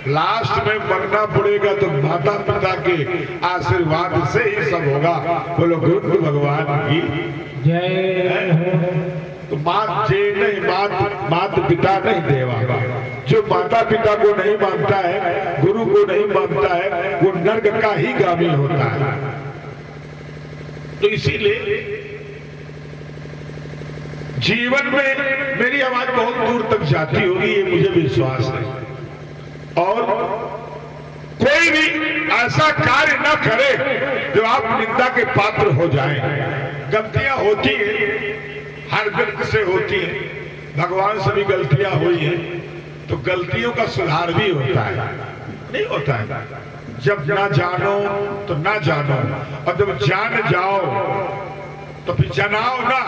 Last में मरना पड़ेगा तो माता पिता के आशीर्वाद से ही सब होगा। बोलो गुरु भगवान की जय। तो मात जे नहीं, मात पिता नहीं देवा। जो माता पिता को नहीं मानता है, गुरु को नहीं मानता है, वो नर्क का ही गामी होता है। तो इसीलिए जीवन में मेरी आवाज बहुत दूर तक जाती होगी, ये मुझे विश्वास है। और कोई भी ऐसा कार्य न करे जो आप निंदा के पात्र हो जाएं। गलतियां होती हैं, हर व्यक्ति से होती हैं, भगवान से भी गलतियां हुई हैं, तो गलतियों का सुधार भी होता है, नहीं होता है। जब ना जानो तो ना जानो, और जब जान जाओ तो फिर जनाओ ना।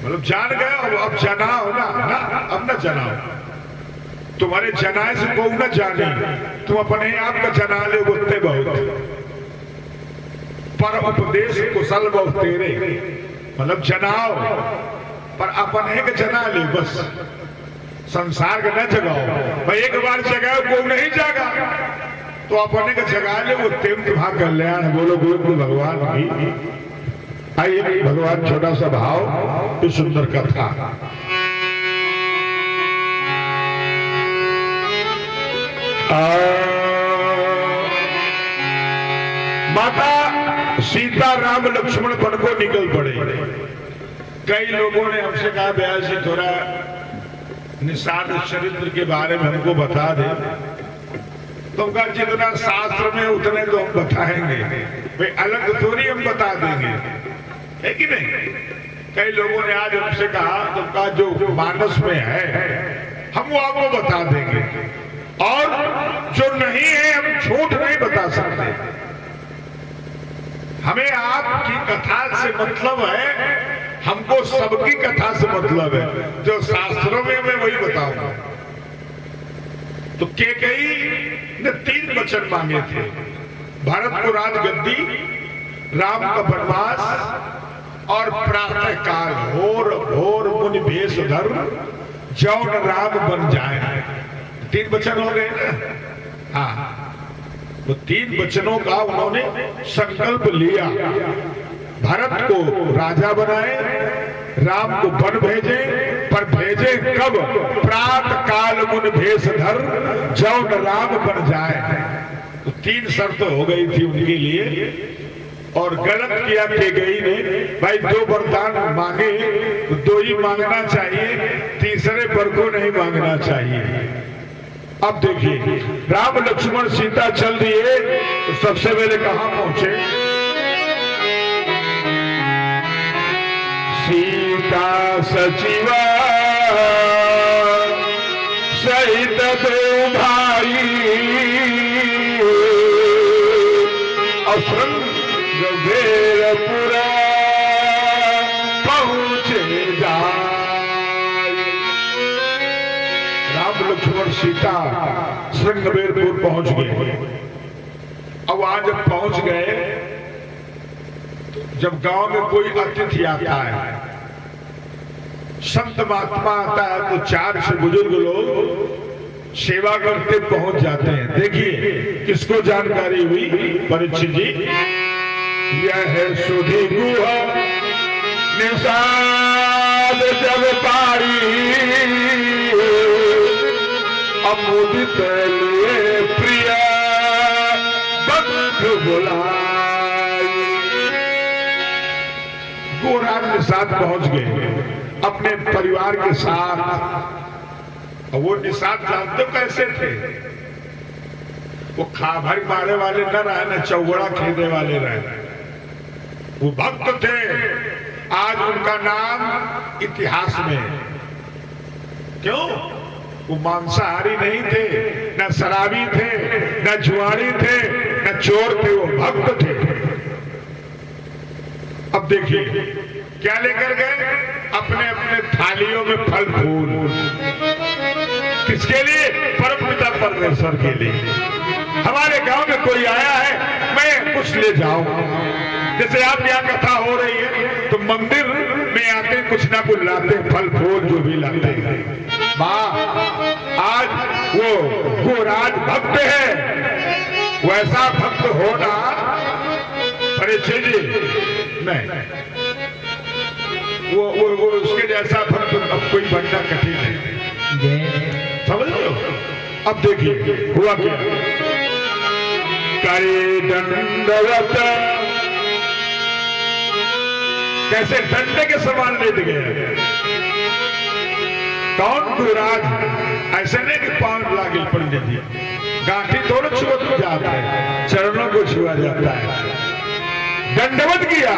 मतलब जान गए अब जनाओ ना, अब ना जनाओ। तुम्हारे जनाए से को न जाने, तुम अपने आप का जना ले उतने बहुत। पर उपदेश कुशल बहु तेरे, मतलब जनाओ पर अपने के जना ले बस, संसार का न जगाओ। भाई एक बार जगाओ को नहीं जागा तो अपने का जगा ले, वो तेम तुम्हारा कल्याण। बोलो गुरु भगवान की। आइए भगवान छोटा सा भाव, तो सुंदर कथा। माता सीता राम लक्ष्मण बन को निकल पड़े। कई लोगों ने हमसे कहा ब्याह जी थोड़ा निषाद चरित्र के बारे में हमको बता दे। तो कहा जितना शास्त्र में उतने तो हम बताएंगे, भाई अलग थोड़ी हम बता देंगे, है कि नहीं। कई लोगों ने आज हमसे कहा, तो कहा जो मानस में है हम वो आपको बता देंगे, और जो नहीं है हम झूठ नहीं बता सकते। हमें आपकी कथा से मतलब है, हमको सबकी कथा से मतलब है। जो शास्त्रों में मैं वही बताऊंगा। तो कैकेयी ने 3 वचन मांगे थे। भरत को राजगद्दी, राम का वनवास, और प्रातः काल घोर घोर मुनि भेष धर जौन राम बन जाए। 3 वचन हो गए ना। हाँ, तो 3 वचनों का उन्होंने संकल्प लिया। भरत को राजा बनाए, राम को वन भेजे, पर भेजे कब? प्रात काल मुन भेष धर जौन राम बन जाए। तो 3 शर्त हो गई थी उनके लिए, और गलत किया कैकेयी ने। भाई 2 वरदान मांगे तो 2 ही मांगना चाहिए, तीसरे पर को नहीं मांगना चाहिए। अब देखिए, राम लक्ष्मण सीता चल दिए तो सबसे पहले कहां पहुंचे? सीता सचिवा सहित 2 भाई, अश्रृंगवेरपुर पहुंचे जाए। राम लक्ष्मण सीता श्रृंगवेरपुर पहुंच गए। अब आज जब पहुंच गए, जब गांव में कोई अतिथि आता है, संत महात्मा आता है, तो 4 से बुजुर्ग लोग सेवा करते पहुंच जाते हैं। देखिए किसको जानकारी हुई? परीक्षित जी। यह सुधी गुहा निषाद जब पारी, अमुदित लिए प्रिया बंधु बुलाई। गोरान निषाद पहुंच गए अपने परिवार के साथ। वो निषाद जानते हो कैसे थे? वो खाभर मारे वाले न रहे, न चौगड़ा खेदे वाले रहे। वो भक्त थे। आज उनका नाम इतिहास में। क्यों? वो मांसाहारी नहीं थे, न शराबी थे, न जुआरी थे, न चोर थे, वो भक्त थे। अब देखिए क्या लेकर गए? अपने अपने थालियों में फल फूल। किसके लिए? परमपिता परमेश्वर के लिए। हमारे गांव में कोई आया है, मैं कुछ ले जाऊं। जैसे आप यहाँ कथा हो रही है तो मंदिर में आते कुछ ना कुछ लाते, फल फूल जो भी लाते हैं। माँ आज वो गोराज भक्त है, वैसा भक्त होना परिचय जी नहीं, वो उसके जैसा भक्त अब कोई बनना कठिन है, समझ लो। अब देखिए हुआ क्या, करे दंडवत, कैसे डंडे के समान लेट गए। कौन गुराज, ऐसे नहीं कि पांव लागिल पंडित जी, गांठी थोड़ा छुआ जाता है, चरणों को छुआ जाता है। दंडवत किया,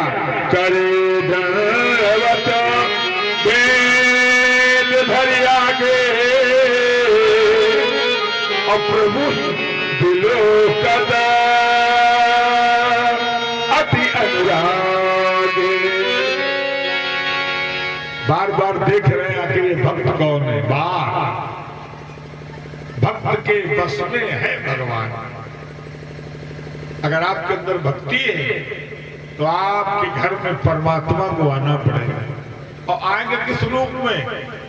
करे दंडवत वेद धरिया के, और प्रभु दिलो कदा अति अनुराग। बार बार देख रहे हैं आखिर ये भक्त कौन है। वाह, भक्त के बस में है भगवान। अगर आपके अंदर भक्ति है तो आपके घर में परमात्मा को आना पड़ेगा, और आएंगे किस रूप में,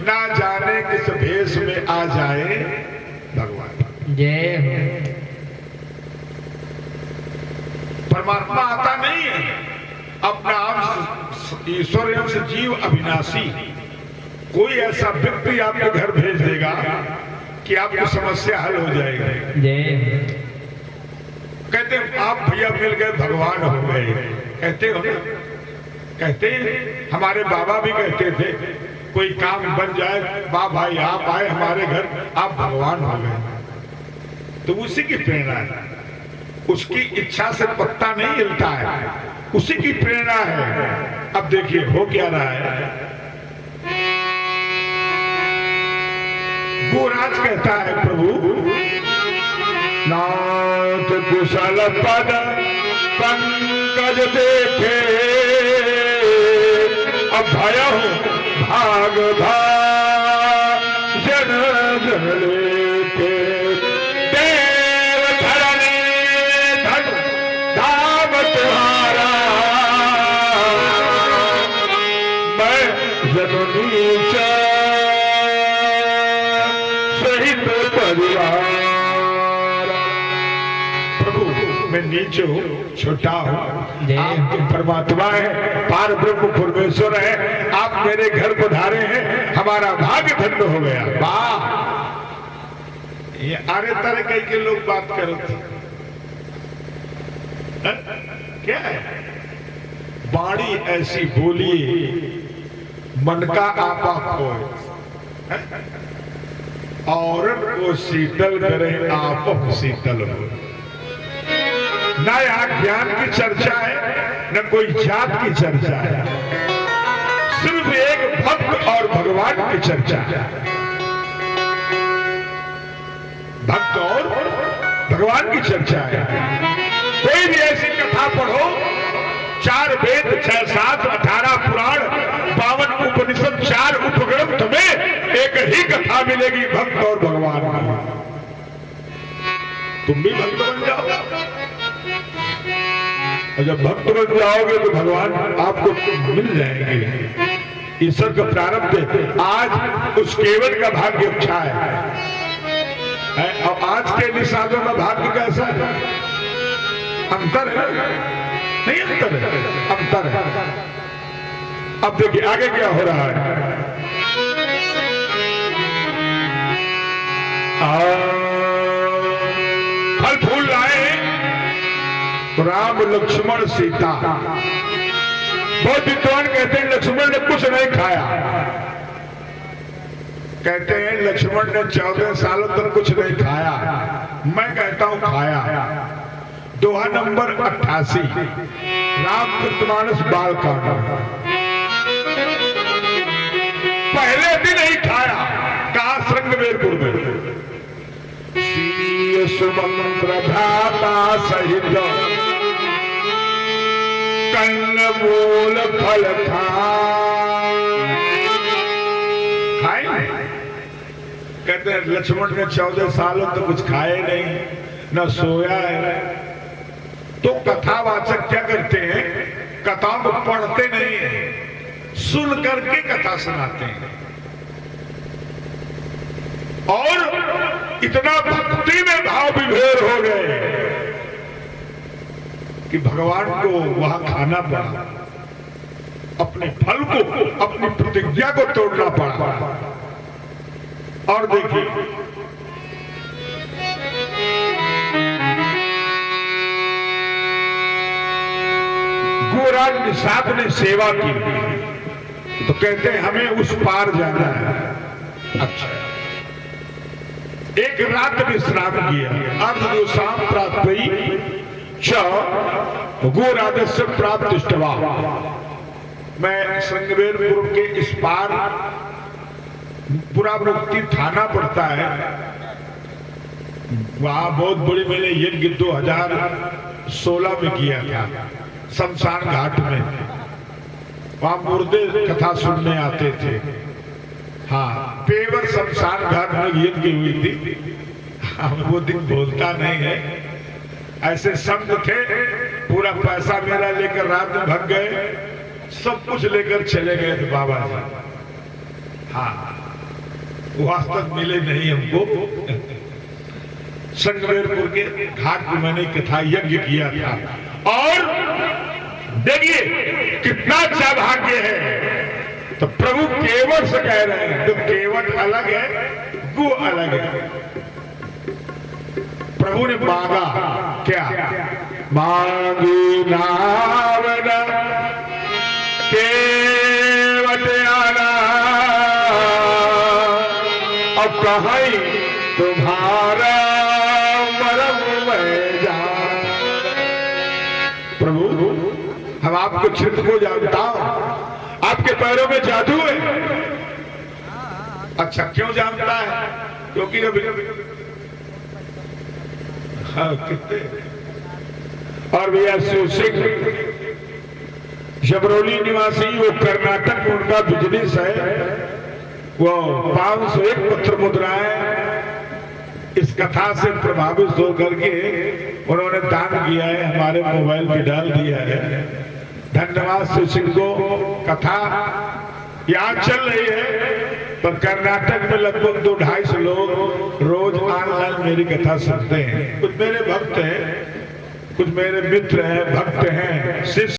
ना जाने किस भेष में आ जाए भगवान। जय परमात्मा आता नहीं है अपना अंश, ईश्वर अंश जीव अविनाशी। कोई ऐसा व्यक्ति आपके घर भेज देगा कि आपकी समस्या हल हो जाएगी। जय कहते आप भैया मिल गए भगवान हो गए, कहते हो ना, कहते हैं, हमारे बाबा भी कहते थे कोई काम बन जाए, वाह भाई आप आए हमारे घर, आप भगवान हो गए। तो उसी की प्रेरणा है, उसकी इच्छा से पत्ता नहीं हिलता है, उसी की प्रेरणा है। अब देखिए हो क्या रहा है, गोराज कहता है प्रभु नाथ कुशल पद पंकज देखे, अब भय भाग जन जन लेके, देव धरणी धन धाम तुम्हारा, मैं जननी सहित परिवार। प्रभु मैं नीचे हूँ, छोटा हूँ, आप तो परमात्मा है, पार ब्रह्म परमेश्वर है, आप मेरे घर पधारे हैं, हमारा भाग्य धन्य हो गया। वाह, ये अरे तरह कई के लोग बात कर रहे थे, क्या है, बाणी ऐसी बोली मन का आपा खोए, औरत को शीतल करे आप शीतल हो। न यहाँ ज्ञान की चर्चा है, न कोई जात की चर्चा है, सिर्फ एक भक्त और भगवान की चर्चा है। भक्त और भगवान की चर्चा है। कोई भी ऐसी कथा पढ़ो, 4 वेद 6 7 18 पुराण 52 उपनिषद 4 उपग्रंथ में एक ही कथा मिलेगी भक्त और भगवान की। तुम भी भक्त बन जाओ, और जब भक्त बन जाओगे तो भगवान आपको मिल जाएंगे। ईश्वर का प्रारब्ध है। आज उस केवल का भाग्य अच्छा है, और आज के निषादों का भाग्य कैसा है? अंतर है, नहीं अंतर है, अंतर है। अब देखिए आगे क्या हो रहा है। फल फूल लाए राम लक्ष्मण सीता। बहुत विद्वान कहते हैं लक्ष्मण ने कुछ नहीं खाया, कहते हैं लक्ष्मण ने 14 सालों तक कुछ नहीं खाया। मैं कहता हूं खाया। दोहा नंबर 88 रामचरितमानस बालकांड। पहले दिन ही खाया, कहा श्रृंगवेरपुर में, सीय सुमंत्र भ्राता सहित कंदमूल फल खाए। कहते हैं लक्ष्मण ने 14 सालों तक कुछ खाए नहीं, न सोया है। तो कथावाचक क्या करते हैं, कथाओं को पढ़ते नहीं है, सुन करके कथा सुनाते हैं। और इतना भक्ति में भाव विभोर हो गए कि भगवान को वहां खाना पड़ा, अपने फल को, अपनी प्रतिज्ञा को तोड़ना पड़ा। और देखिए गोराज निषाद ने सेवा की तो कहते हैं हमें उस पार जाना है। अच्छा, एक रात विश्राम किया, अर्ध शाम प्राप्त हुई गोराजस्य प्राप्त। मैं श्रृंगवेरपुर के इस पार पुरामुक्ति थाना पड़ता है, वहां बहुत बड़ी मैंने यज्ञ 2016 में किया था शमशान घाट में। वहां मुर्दे कथा सुनने आते थे। हाँ, पेवर शमशान घाट में यज्ञ हुई थी। हम वो दिन बोलता नहीं है, ऐसे शब्द थे। पूरा पैसा मेरा लेकर रात में भाग गए, सब कुछ लेकर चले गए थे बाबा जी। हाँ, वास्तव मिले नहीं हमको। संगमेरपुर के घाट में मैंने कथा यज्ञ किया था। और देखिए कितना अच्छा भाग्य है। तो प्रभु केवट से कह रहे हैं, तो केवट अलग है, गो अलग है। प्रभु ने मांगा क्या? मांगी नावन केवट आना, अब कहीं तुम्हारा मरम में जा। प्रभु, हम आपको चित्त को जानता हूं, आपके पैरों में जादू है। अच्छा, क्यों जानता है? क्योंकि अभी हाँ, कितने और भैया शिव सिंह जबरौली निवासी, वो कर्नाटक में उनका बिजनेस है। वो 501 पत्र मुद्राएं इस कथा से प्रभावित होकर के उन्होंने दान किया है, हमारे मोबाइल पे डाल दिया है। धन्यवाद शिव सिंह को। कथा यहाँ चल रही है, पर कर्नाटक में लगभग 200-250 लोग रोज ऑनलाइन मेरी कथा सुनते हैं। कुछ मेरे भक्त हैं, कुछ मेरे मित्र हैं, भक्त हैं, शिष्य